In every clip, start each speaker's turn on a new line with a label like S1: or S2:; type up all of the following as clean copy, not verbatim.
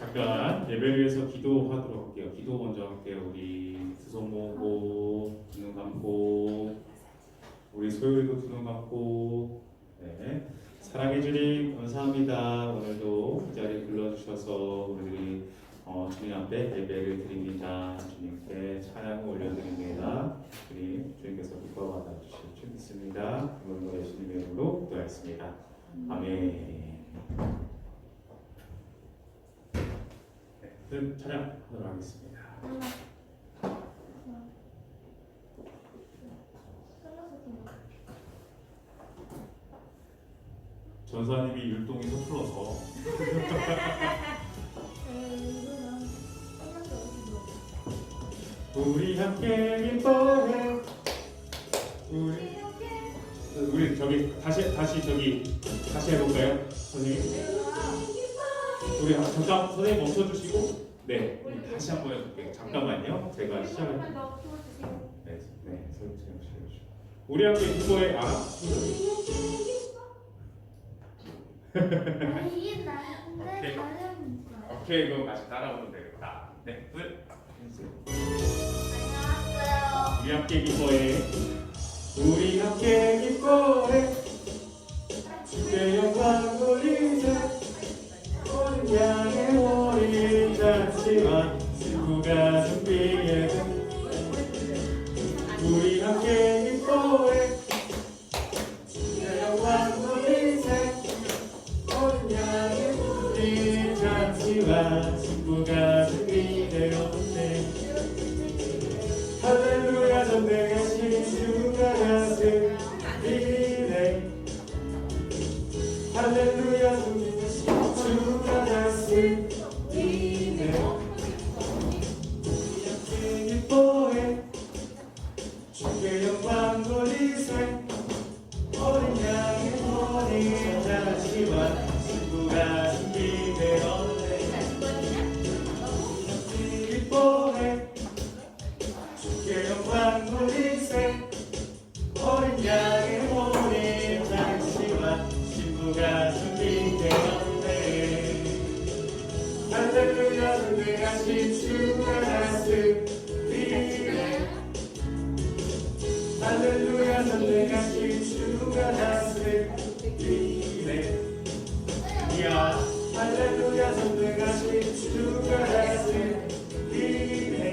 S1: 잠깐 예배를 위해서 기도하도록 할게요. 기도 먼저 할게요. 우리 두 손 모으고 두 눈 감고 우리 소율이도 두 눈 감고 네. 사랑해 주님 감사합니다. 오늘도 이 자리에 불러주셔서 우리들이 주님 앞에 예배를 드립니다. 주님께 찬양을 올려드립니다. 주님께서 기뻐 받아주실 줄 믿습니다. 오늘도 예수님의 이름으로 기도하였습니다. 아멘. 네, 찬양하도록 하겠습니다. 전사님이 율동이 서툴러서 우리 함께 기뻐해 우리 저기 다시 해볼까요? 선생님 우리 잠깐 선생님 멈춰주시고 네 우리 다시 한번 해볼게요. 잠깐만요. 제가 시작을 네 선생님 우리 함께 기뻐해 오케이 그럼 다시 따라오면 되겠다. 네
S2: 안녕하세요.
S1: 우리 함께 기뻐해 우리 함께 기뻐해 주의 영광 돌리자 어린 양의 머리 잡지만 친구가 준비해 우리 함께 기뻐해 주의 영광 돌리자 어린 양의 머리 잡지만 친구가 준비되었네 할렐루야 전능하신 주가 다스리네 할렐루야 전능하신 주가 다스리네 함께 기뻐해 주께 영광 돌리세 어린 양의 머리 잡지만 친구가 준비되었네 함께 기뻐해 주께 영광 돌리세 어린 양의 머리 잡지만 친구가 준비되었네 할렐루야 전능하신 주가 다스리네 할렐루야 전능하신 주가 다스리네 이야 할렐루야 전능하신 주가 다스리네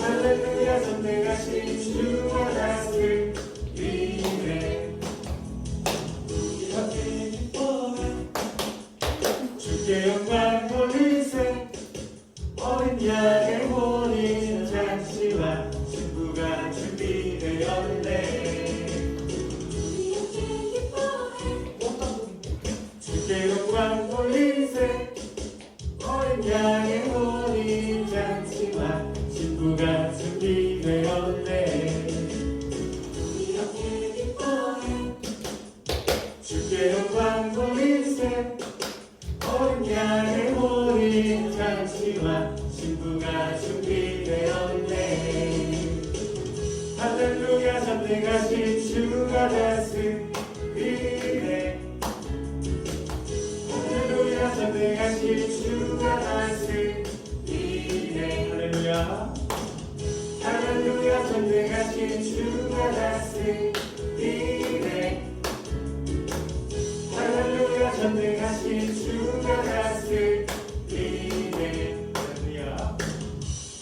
S1: 할렐루야 전능하신 주가 다스리네 함께 기뻐해 주께 영광 돌리세 어린 양의 혼인 잔치와 친구가 준비되었네 주께 영광 돌리세 어린 양의 혼인 잔치와 친구가 준비되었네 함께 기뻐해 주께 영광 돌리세 어린 양의 혼인 잔치와 친구가 준비되었네 할렐루야 전능하신 주가 다스리네 할렐루야 전능하신 주가 다스리네 할렐루야 할렐루야 전능하신 주가 다스리네 할렐루야 전능하신 주가 다스리네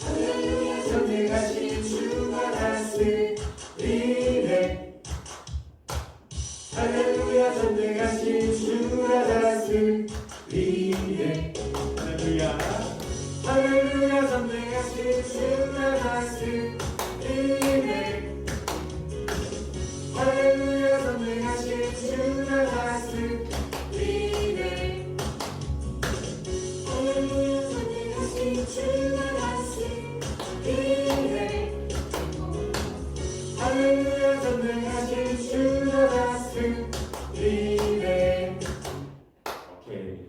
S1: 할렐루야 전능하신 주가 다스리네 할렐루야 전능하신 주가 다스리네 할렐루야 할렐루야 전능하신 주가 다스리네 할렐루야 전능하신 주가 다스리네 할렐루야 전능하신 주가 다스리네 할렐루야 전능하신 주가 다스리네 오케이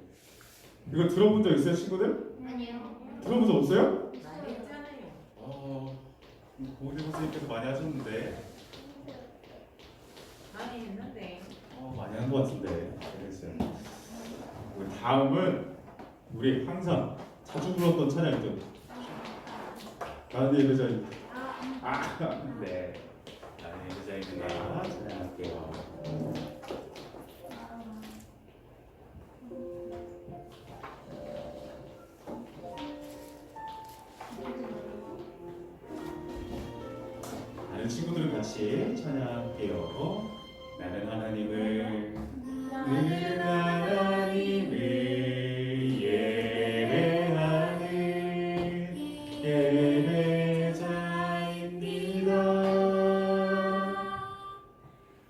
S1: 이거 들어본 적 있어요 친구들?
S2: 아니요.
S1: 들어본 적 없어요?
S3: 많이 했잖아요.
S1: 고은희 선생님께서 많이 하셨는데
S3: 많이 했는데.
S1: 많이 한 것 같은데 알겠어요. 우리 다음은 우리 항상 자주 불렀던 찬양이죠. 나는 예배자입니다. 네. 나는 예배자입니다. 찬양할게요. 다른 친구들은 같이 찬양할게요. 나는 하나님을 예배하는 예배자입니다.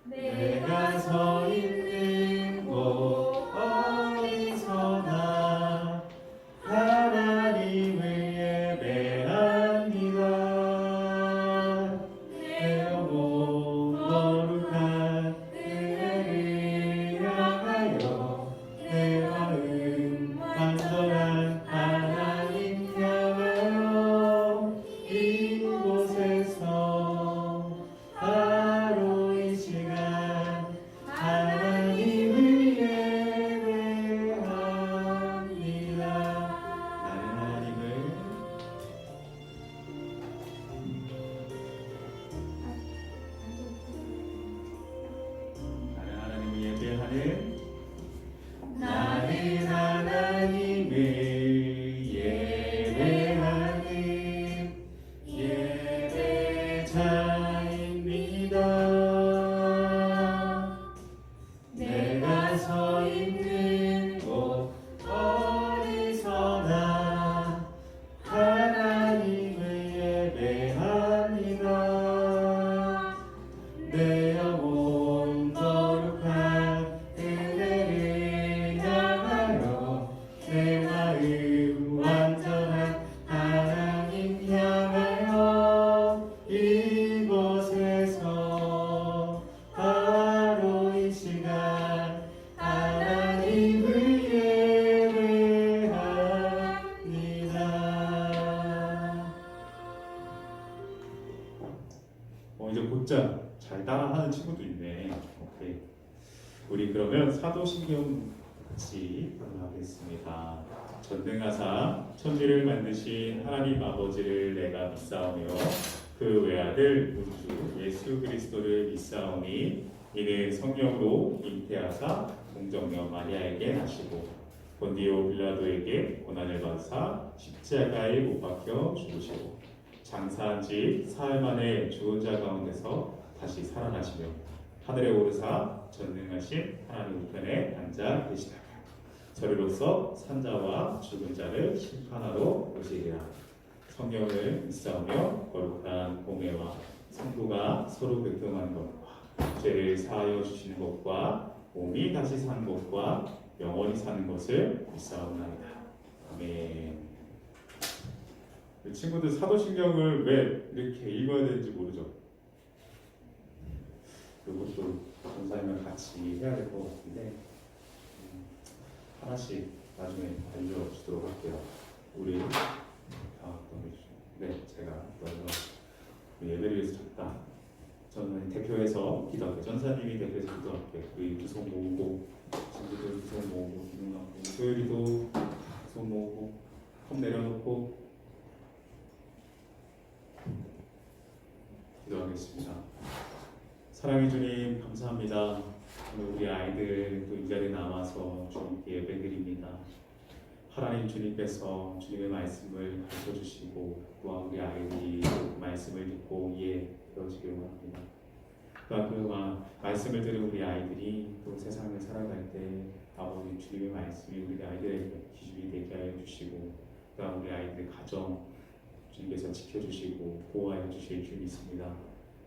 S1: 내가 서 있는 곳 어디서나 하나님을 예배합니다. 내 영혼 거룩한 은혜를 향하여 내 마음 완전한 하나님 향하여 이곳에서 바로 이 시간 하나님을 예배합니다. 나는 하나님을 예배하는 나는 하나님을 예배하는 예배자입니다. 내가 서 있는 곳 어디서나 하나님을 예배합니다. 내 영혼 거룩한 은혜를 향하여 내 마음 완전한 하나님 향하여 이곳에서 바로 이 시간 하나님을 예배합니다. 이제 곧장 잘 따라하는 친구도 있네. 오케이. 우리 그러면 사도신경 같이 하겠습니다. 전능하사 천지를 만드신 하나님 아버지를 내가 믿사오며 그 외아들 우주 예수 그리스도를 믿사오니 이는 성령으로 잉태하사 동정녀 마리아에게 나시고 본디오 빌라도에게 고난을 받으사 십자가에 못 박혀 죽으시고 장사한 지 사흘 만에 죽은 자 가운데서 다시 살아나시며 하늘에 오르사 전능하신 하나님 우편에 앉아 계시다가 저리로서 산자와 죽은 자를 심판하러 오시리라. 성령을 믿사오며 거룩한 공회와 성부가 서로 교통하는 것과 죄를 사하여 주시는 것과 몸이 다시 사는 것과 영원히 사는 것을 믿사옵나이다. 아멘. 친구들 사도신경을 왜 이렇게 읽어야 되는지 모르죠. 이것도 전사님과 같이 해야 될 것 같은데 하나씩 나중에 알려주도록 할게요. 우리 네, 제가 먼저 예배를 위해서 잠깐 저는 대표해서 기도할게요. 전사님이 대표해서 기도할게요. 우리 두 손 모으고 친구들 두 손 모으고 기도 나고 소율이도 두 손 모으고 컵 내려놓고 기도하겠습니다. 사랑해 주님 감사합니다. 오늘 우리 아이들 또 이 자리에 나와서 주님께 예배드립니다. 하나님 주님께서 주님의 말씀을 가르쳐 주시고 또한 우리 아이들이 그 말씀을 듣고 이해되어지길 원합니다. 또한 그 말씀을 들은 우리 아이들이 또 세상을 살아갈 때 아버지 주님의 말씀이 우리 아이들에게 기준이 되게 하여 주시고 또한 우리 아이들의 가정 주님께서 지켜주시고 보호하여 주실 줄 믿습니다.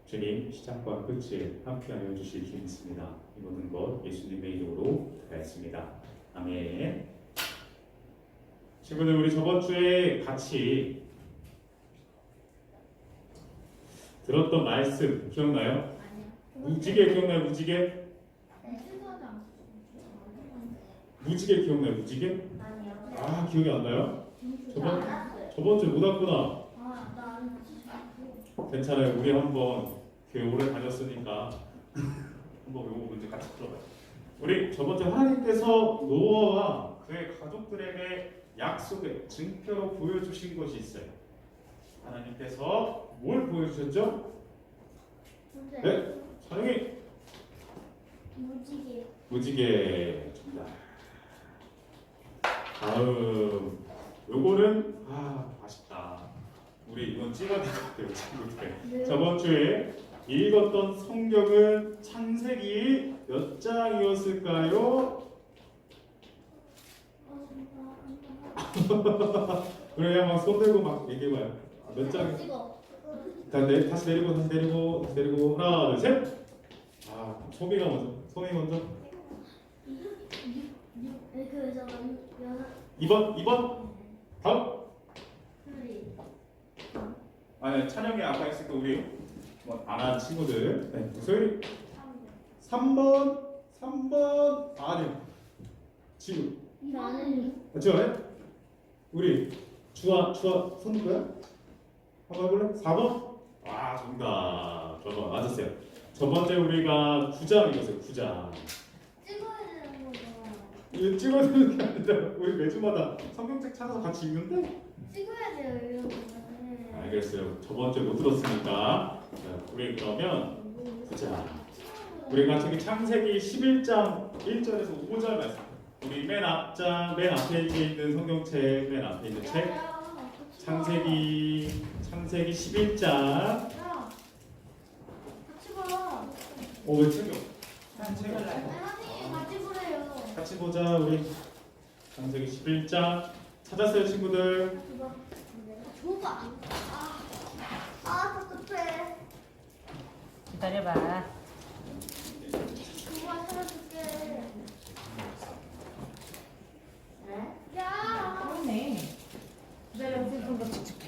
S1: 주님 시작과 끝을 함께하여 주실 줄 믿습니다. 이 모든 것 예수님의 이름으로 기도하였습니다. 아멘. 친구들 우리 저번 주에 같이 들었던 말씀 기억나요? 무지개 기억나요? 무지개? 무지개 기억나요? 무지개? 아 기억이 안 나요? 저번 주에 못 왔구나. 괜찮아요. 우리 한번 교회 오래 다녔으니까 한번 요거 문제 같이 풀어봐요. 우리 저번 주에 하나님께서 노아와 그의 가족들에게 약속의 증표로 보여주신 것이 있어요. 하나님께서 뭘 보여주셨죠? 네, 찬영이
S2: 무지개.
S1: 무지개 정답. 다음 요거는 아쉽다. 우리 이건 찍어야 될 것 같아요, 친구들.
S2: 네.
S1: 저번 주에 읽었던 성경은 창세기 몇 장이었을까요? 그래, 막 손 들고 막 얘기해봐요. 몇 장?
S2: 찍어.
S1: 다시 내리고 하나, 둘, 셋. 소미가 먼저. 소미 먼저.
S2: 그래서
S1: 2번. 다음.
S2: 소리.
S1: 아니, 찬영이 아까 했으니까 우리 안 한 친구들. 네, 소율이 3번. 아니, 지우.
S2: 나는
S1: 맞죠? 우리 주아 손 거야? 한번 해볼래? 4번? 정답. 저번 맞았어요. 저번에 우리가 9장 읽었어요. 9장.
S2: 찍어야 되는 거죠.
S1: 이거 찍어주는 게 아니라 우리 매주마다 성경책 찾아서 같이 읽는데.
S2: 찍어야 돼요 이런 거는.
S1: 알겠어요. 저번 주에 못 들었으니까 우리 그러면 자, 우리가 저기 창세기 11장 1절에서 5절 말씀. 우리 맨 앞에 있는 성경책 맨 앞에 있는 책 창세기 11장.
S2: 야, 같이 봐.
S1: 왜 챙겨?
S2: 아니 선생님 같이 보래요.
S1: 같이 보자. 우리 창세기 11장 찾았어요, 친구들?
S2: 줘봐. 답답해.
S3: 기다려봐.
S2: 그거 찾아줄게. 야.
S3: 그러네. 기다려, 좀더 찍줄게.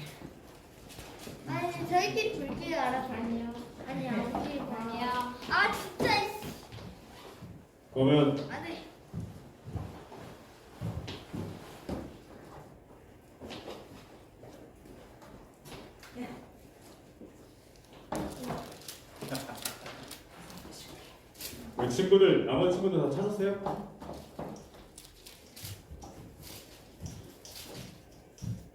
S2: 아니 저희끼리 불길 알아서 아니요. 아니야 우리 아니야. 진짜.
S1: 그러면
S2: 아니.
S1: 우리 친구들, 나머지 친구들 다 찾았어요?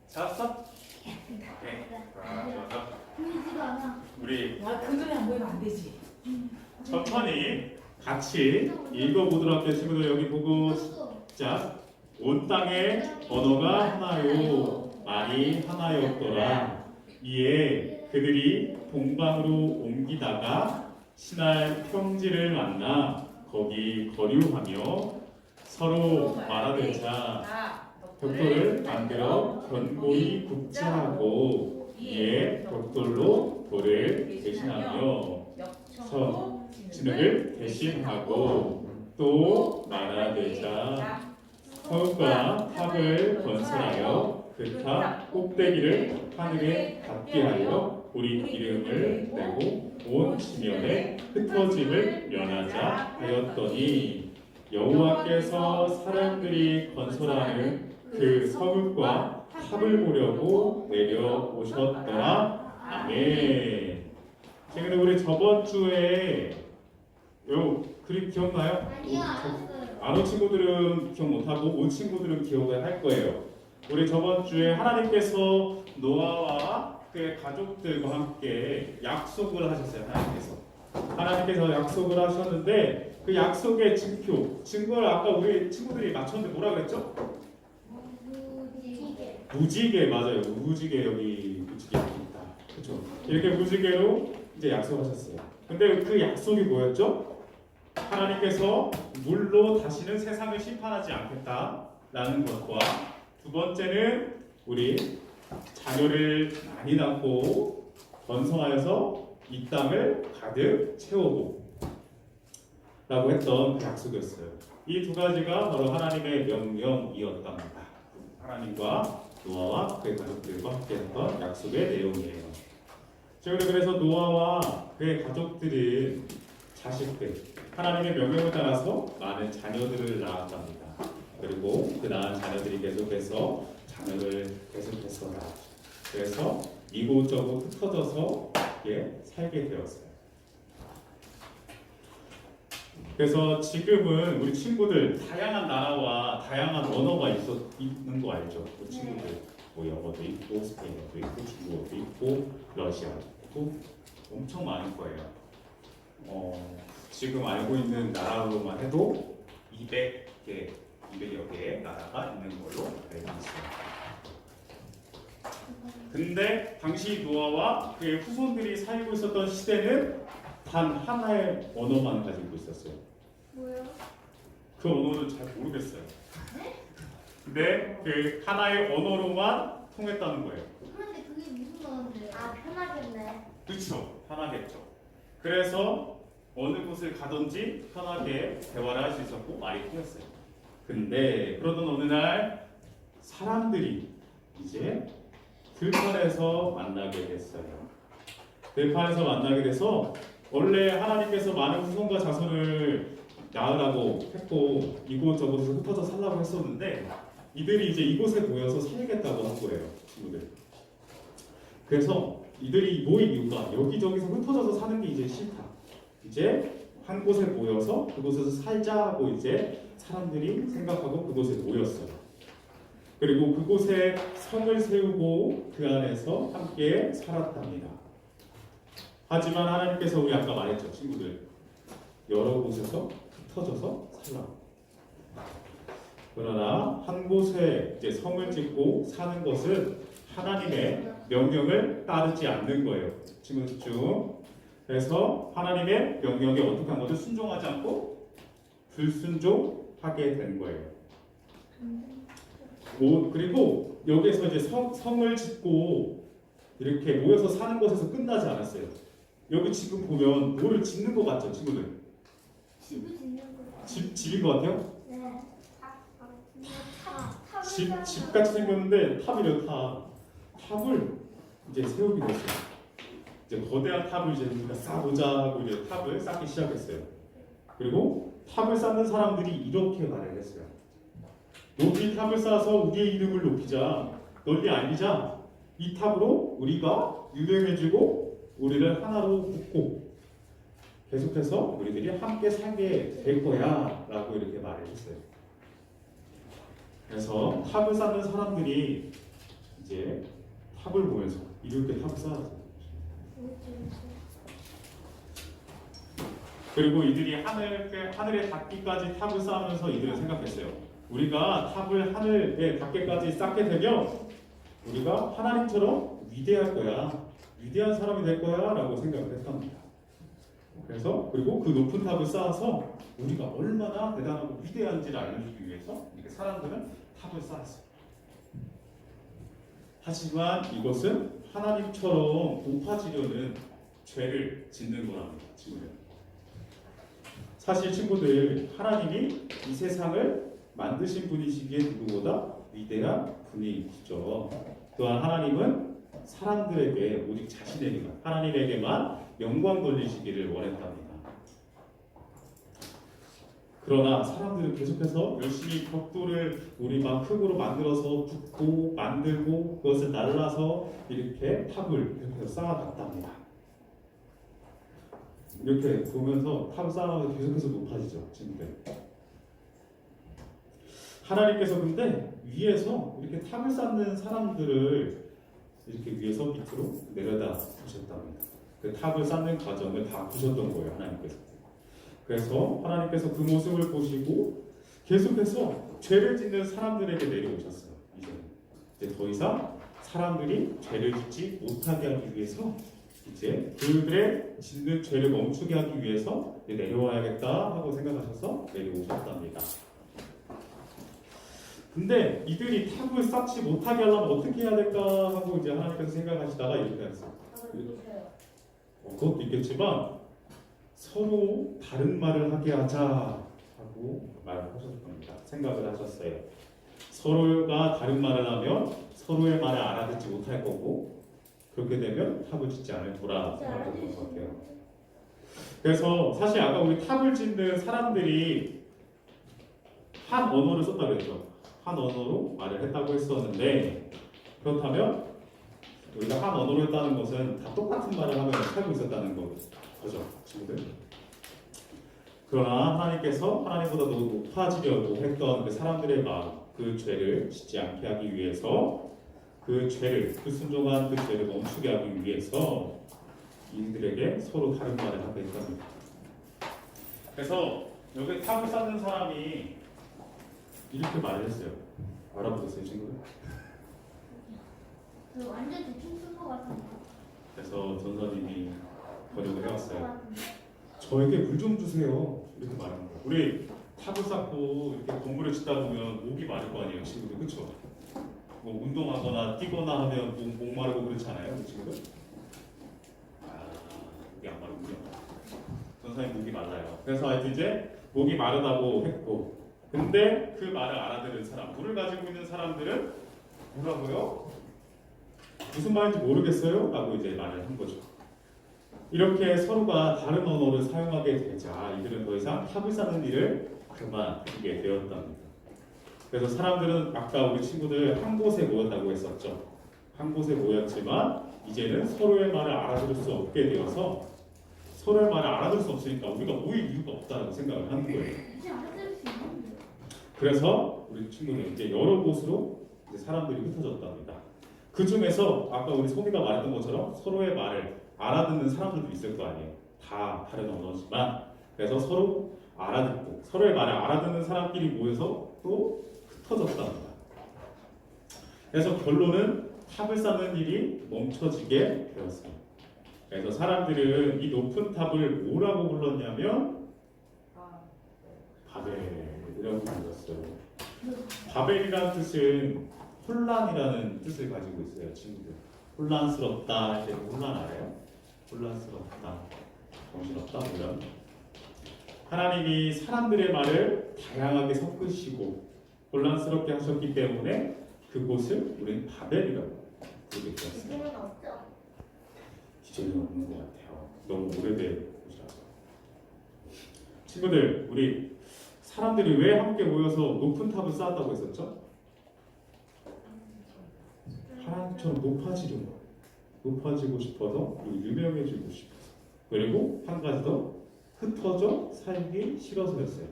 S1: 찾았어? 네. 좋아.
S2: 보이지가 않아.
S1: 우리
S3: 그 눈에 안 보이면 안 되지.
S1: 천천히 같이 읽어보도록 할게요. 친구들 여기 보고 자, 온 땅에 언어가 하나요, 말이 하나였더라. 이에 그들이 동방으로 옮기다가 신할 평지를 만나 거기 거류하며 서로 말하되자 벽돌을 만들어 견고히 굽자 하고 이에 벽돌로 돌을 대신하며 진흙을 대신하고 또 말하되자 서울과 탑을 건설하여 그 탑 꼭대기를 하늘에 닿게 하여 우리 기름을 내고 온 지면에 흩어짐을 면하자 하였더니 여호와께서 사람들이 건설하는 그 성읍과 탑을 보려고 내려오셨더라. 아멘. 지금 우리 저번 주에 요 그림 기억나요?
S2: 아니요 알았어요.
S1: 안 온 친구들은 기억 못하고 온 친구들은 기억을 할 거예요. 우리 저번 주에 하나님께서 노아와 그의 가족들과 함께 약속을 하셨어요. 하나님께서 약속을 하셨는데 그 약속의 증거를 아까 우리 친구들이 맞췄는데 뭐라 그랬죠?
S2: 무지개.
S1: 무지개. 맞아요. 무지개. 여기 무지개 있다. 그렇죠? 이렇게 무지개로 이제 약속하셨어요. 근데 그 약속이 뭐였죠? 하나님께서 물로 다시는 세상을 심판하지 않겠다라는 것과 두 번째는 우리 자녀를 많이 낳고 번성하여서 이 땅을 가득 채우고 라고 했던 그 약속이었어요. 이 두 가지가 바로 하나님의 명령이었답니다. 하나님과 노아와 그의 가족들과 함께 했던 약속의 내용이에요. 그래서 노아와 그의 가족들은 자식들, 하나님의 명령을 따라서 많은 자녀들을 낳았답니다. 그리고 그 낳은 자녀들이 계속해서 자녀를 계속해서 낳았죠. 그래서 이곳저곳 흩어져서 살게 되었어요. 그래서 지금은 우리 친구들 다양한 나라와 다양한 언어가 있는 거 알죠? 우리 친구들 뭐 영어도 있고 스페인어도 있고 중국어도 있고 러시아도 있고 엄청 많을 거예요. 지금 알고 있는 나라로만 해도 200여 개의 나라가 있는 걸로 알고 있어요. 근데 당시 노아와 그의 후손들이 살고 있었던 시대는 단 하나의 언어만 가지고 있었어요.
S2: 뭐요?
S1: 그 언어는 잘 모르겠어요. 근데 그 하나의 언어로만 통했다는 거예요.
S2: 그런데 그게 무슨 언어인데요? 아 편하겠네.
S1: 그렇죠. 편하겠죠. 그래서 어느 곳을 가든지 편하게 대화를 할 수 있었고 말이 통했어요. 근데 그러던 어느 날 사람들이 이제 들판에서 만나게 됐어요. 들판에서 만나게 돼서 원래 하나님께서 많은 후손과 자손을 낳으라고 했고 이곳저곳에서 흩어져 살라고 했었는데 이들이 이제 이곳에 모여서 살겠다고 한 거예요, 친구들. 그래서 이들이 모인 이유가 여기저기서 흩어져서 사는 게 이제 싫다. 이제 한 곳에 모여서 그곳에서 살자 하고 이제 사람들이 생각하고 그곳에 모였어요. 그리고 그곳에 성을 세우고 그 안에서 함께 살았답니다. 하지만 하나님께서 우리 아까 말했죠, 친구들. 여러 곳에서 흩어져서 살라고. 그러나 한 곳에 이제 성을 짓고 사는 것은 하나님의 명령을 따르지 않는 거예요. 친구들 집중. 그래서 하나님의 명령에 어떻게 한 거죠? 순종하지 않고 불순종하게 된 거예요. 그리고 여기서 이제 성을 짓고 이렇게 모여서 사는 것에서 끝나지 않았어요. 여기 지금 보면 뭐를 짓는 것 같죠, 친구들?
S2: 집을 짓는 거.
S1: 집인 것 같아요?
S2: 네.
S1: 집 같이 생겼는데 탑이래요, 탑. 탑을 이제 세우기로 했어요. 이제 거대한 탑을 이제 우리가 쌓보자 하고 이제 탑을 쌓기 시작했어요. 그리고 탑을 쌓는 사람들이 이렇게 말을 했어요. 높이 탑을 쌓아서 우리의 이름을 높이자, 널리 알리자. 이 탑으로 우리가 유명해지고 우리를 하나로 묶고 계속해서 우리들이 함께 살게 될 거야 라고 이렇게 말을 했어요. 그래서 탑을 쌓는 사람들이 이제 탑을 모여서 이렇게 탑을 쌓았어요. 그리고 이들이 하늘에 닿기까지 탑을 쌓으면서 이들은 생각했어요. 우리가 탑을 하늘에 닿기까지 쌓게 되면 우리가 하나님처럼 위대할 거야. 위대한 사람이 될 거야 라고 생각을 했답니다. 그래서 그리고 그 높은 탑을 쌓아서 우리가 얼마나 대단하고 위대한지를 알려주기 위해서 이렇게 사람들은 탑을 쌓았어요. 하지만 이것은 하나님처럼 높아지려는 죄를 짓는 거랍니다. 친구들. 사실 친구들, 하나님이 이 세상을 만드신 분이시기에 누구보다 위대한 분이시죠. 또한 하나님은 사람들에게 오직 자신에게만, 하나님에게만 영광 돌리시기를 원했답니다. 그러나 사람들은 계속해서 열심히 벽돌을 우리 막 흙으로 만들어서 붓고 만들고 그것을 날라서 이렇게 탑을 이렇게 쌓아갔답니다. 이렇게 보면서 탑을 쌓아가면서 계속해서 높아지죠, 친구들. 하나님께서 근데 위에서 이렇게 탑을 쌓는 사람들을 이렇게 위에서 밑으로 내려다 보셨답니다. 그 탑을 쌓는 과정을 다 보셨던 거예요, 하나님께서. 그래서 하나님께서 그 모습을 보시고 계속해서 죄를 짓는 사람들에게 내려오셨어요. 이제 더 이상 사람들이 죄를 짓지 못하게 하기 위해서 이제 그들의 짓는 죄를 멈추게 하기 위해서 내려와야겠다 하고 생각하셔서 내려오셨답니다. 근데 이들이 탑을 쌓지 못하게 하려면 어떻게 해야 될까 하고 이제 하나님께서 생각하시다가 이렇게 하셨어요. 그것도 있겠지만 서로 다른 말을 하게 하자 하고 말을 하셨을 겁니다. 생각을 하셨어요. 서로가 다른 말을 하면 서로의 말을 알아듣지 못할 거고 그렇게 되면 탑을 짓지 않을 거라 생각했던 것 같아요. 그래서 사실 아까 우리 탑을 짓는 사람들이 한 언어를 썼다고 했죠. 한 언어로 말을 했다고 했었는데 그렇다면 우리가 한 언어로 했다는 것은 다 똑같은 말을 하며 살고 있었다는 거죠, 친구들. 그러나 하나님께서 하나님보다 더 높아지려고 했던 그 사람들의 마음, 그 죄를 짓지 않게 하기 위해서 그 죄를, 불순종한 그 죄를 멈추게 하기 위해서 이들에게 서로 다른 말을 하게 했답니다. 그래서 여기 탑을 쌓는 사람이 이렇게 말을 했어요. 알아보셨어요, 친구들?
S2: 그 완전 대충 쓴 거 같은데.
S1: 그래서 전사님이 번역을 해왔어요. 저에게 물 좀 주세요. 이렇게 말하는 거예요. 우리 탑을 쌓고 이렇게 건물을 짓다 보면 목이 마를 거 아니에요, 친구들, 그렇죠? 뭐 운동하거나 뛰거나 하면 목 마르고 그렇잖아요, 친구들. 목이 안 마르군요. 전사님 목이 말라요. 그래서 하여튼 이제 목이 마르다고 했고, 근데 그 말을 알아들은 사람, 물을 가지고 있는 사람들은 뭐라고요? 무슨 말인지 모르겠어요? 라고 이제 말을 한 거죠. 이렇게 서로가 다른 언어를 사용하게 되자 이들은 더 이상 탑을 쌓는 일을 그만두게 되었답니다. 그래서 사람들은 아까 우리 친구들 한 곳에 모였다고 했었죠. 한 곳에 모였지만 이제는 서로의 말을 알아들을 수 없게 되어서 서로의 말을 알아들을 수 없으니까 우리가 모일 이유가 없다고 생각을 하는 거예요.
S2: 이제 알아들을 수 있는데.
S1: 그래서 우리 친구들 이제 여러 곳으로 이제 사람들이 흩어졌답니다. 그 중에서 아까 우리 소미가 말했던 것처럼 서로의 말을 알아듣는 사람들도 있을 거 아니에요. 다 다른 언어지만 그래서 서로 알아듣고 서로의 말을 알아듣는 사람끼리 모여서 또 흩어졌답니다. 그래서 결론은 탑을 쌓는 일이 멈춰지게 되었습니다. 그래서 사람들은 이 높은 탑을 뭐라고 불렀냐면 바벨이라고 불렀어요. 바벨이라는 뜻은 혼란이라는 뜻을 가지고 있어요, 친구들. 혼란스럽다 할 때 혼란 알아요? 혼란스럽다, 정신없다 이런. 하나님이 사람들의 말을 다양하게 섞으시고 혼란스럽게 하셨기 때문에 그곳을 우리는 바벨이라고 부르게 되었습니다.
S2: 지금은 없죠.
S1: 기존에는 없는 것 같아요. 너무 오래된 곳이라서. 친구들, 우리 사람들이 왜 함께 모여서 높은 탑을 쌓았다고 했었죠? 하나님처럼 높아지고 싶어서 그리고 유명해지고 싶어서 그리고 한 가지 더 흩어져 살기 싫어서였어요.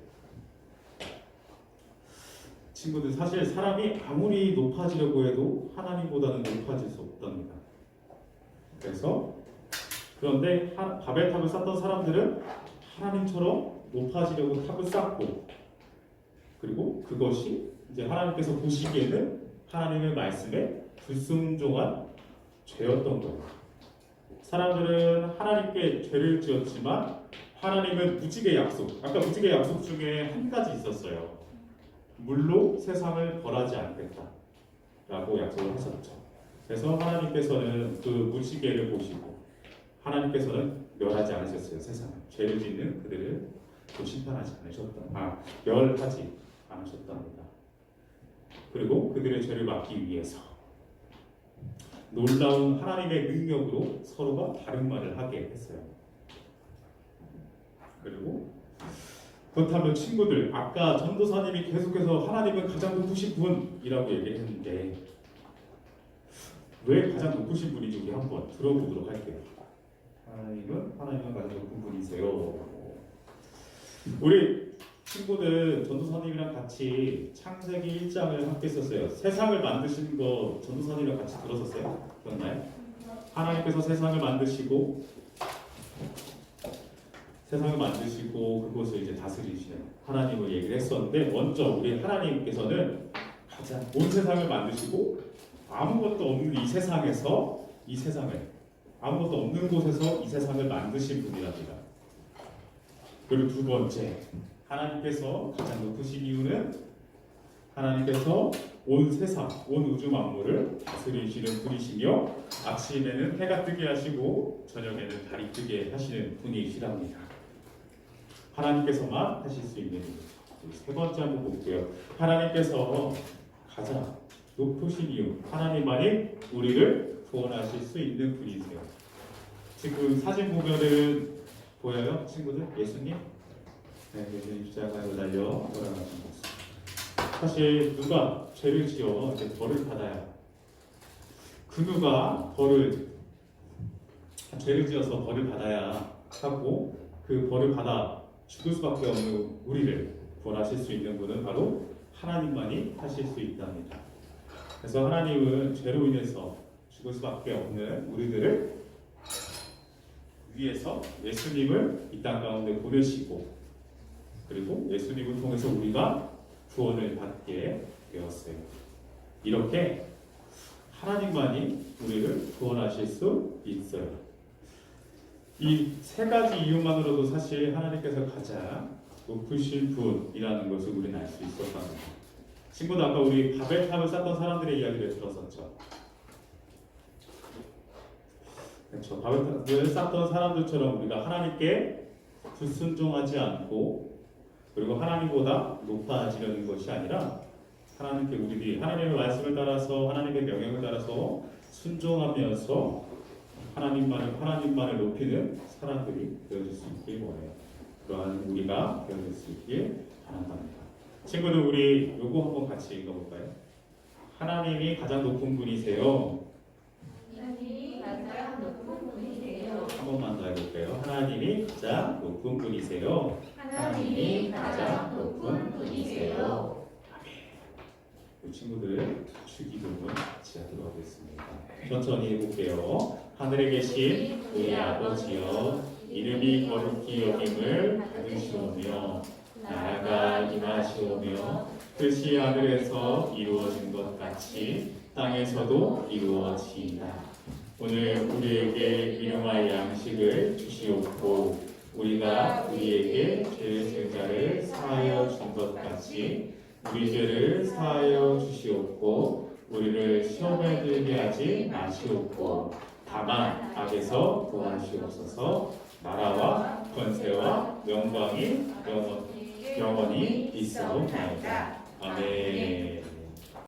S1: 친구들, 사실 사람이 아무리 높아지려고 해도 하나님보다는 높아질 수 없답니다. 그래서 그런데 바벨탑을 쌓던 사람들은 하나님처럼 높아지려고 탑을 쌓고 그리고 그것이 이제 하나님께서 보시기에는 하나님의 말씀에 불순종한 죄였던 거예요. 사람들은 하나님께 죄를 지었지만 하나님은 무지개 약속, 아까 무지개 약속 중에 한 가지 있었어요. 물로 세상을 벌하지 않겠다라고 약속을 하셨죠. 그래서 하나님께서는 그 무지개를 보시고 하나님께서는 멸하지 않으셨어요. 세상을 죄를 짓는 그들을 또 심판하지 멸하지 않으셨답니다. 그리고 그들의 죄를 막기 위해서 놀라운 하나님의 능력으로 서로가 다른 말을 하게 했어요. 그리고 그렇다면 친구들, 아까 전도사님이 계속해서 하나님은 가장 높으신 분이라고 얘기했는데 왜 가장 높으신 분인지 우리 한번 들어보도록 할게요. 하나님은 가장 높은 분이세요. 우리 친구들 전도사님이랑 같이 창세기 1장을 함께 썼어요. 세상을 만드신 거 전도사님이랑 같이 들었었어요? 기억나요? 하나님께서 세상을 만드시고 그것을 이제 다스리시는 하나님을 얘기를 했었는데 먼저 우리 하나님께서는 가장 온 세상을 만드시고 아무것도 없는 이 세상을 아무것도 없는 곳에서 이 세상을 만드신 분이랍니다. 그리고 두 번째, 하나님께서 가장 높으신 이유는 하나님께서 온 세상, 온 우주 만물을 다스리시는 분이시며 아침에는 해가 뜨게 하시고 저녁에는 달이 뜨게 하시는 분이시랍니다. 하나님께서만 하실 수 있는 일. 세 번째 한번 볼게요. 하나님께서 가장 높으신 이유, 하나님만이 우리를 구원하실 수 있는 분이세요. 지금 사진 보면은 보여요, 친구들? 예수님? 네, 예수님 십자가에 달려 돌아가신 모습. 사실 누가 죄를 지어 이제 벌을 받아야 그 누가 죄를 지어서 벌을 받아야 하고 그 벌을 받아 죽을 수밖에 없는 우리를 구원하실 수 있는 분은 바로 하나님만이 하실 수 있답니다. 그래서 하나님은 죄로 인해서 죽을 수밖에 없는 우리들을 위해서 예수님을 이 땅 가운데 보내시고 그리고 예수님을 통해서 우리가 구원을 받게 되었어요. 이렇게 하나님만이 우리를 구원하실 수 있어요. 이 세 가지 이유만으로도 사실 하나님께서 가장 높으신 분이라는 것을 우리는 알 수 있었답니다. 친구도 아까 우리 바벨탑을 쌓던 사람들의 이야기를 들었었죠. 그렇죠. 바벨탑을 쌓던 사람들처럼 우리가 하나님께 불순종하지 않고 그리고 하나님보다 높아지려는 것이 아니라 하나님께 우리들이 하나님의 말씀을 따라서 하나님의 명령을 따라서 순종하면서 하나님만을 높이는 사람들이 되어질 수 있길 원해요. 그러한 우리가 되어질 수 있길 바랍니다. 친구들 우리 요거 한번 같이 읽어볼까요? 하나님이 가장 높은 분이세요.
S2: 하나님이 가장 높은 분이세요.
S1: 한 번만 더 해볼게요. 하나님이 가장 높은 분이세요.
S2: 하나님이 가장 높은 분이세요.
S1: 이 친구들 주기도문 같이 하도록 하겠습니다. 천천히 해볼게요. 하늘에 계신 우리 아버지여 이름이 거룩히 여김을 받으시오며 나라가 임하시오며 뜻이 하늘에서 이루어진 것 같이 땅에서도 이루어지이다. 오늘 우리에게 일용할 양식을 주시옵고 우리가 우리에게 죄 증자를 사하여 준 것 같이 우리 죄를 사하여 주시옵고 우리를 시험에 들게 하지 마시옵고 다만 악에서 구하시옵소서. 나라와 권세와 영광이 영원히 있사옵나이다. 아멘.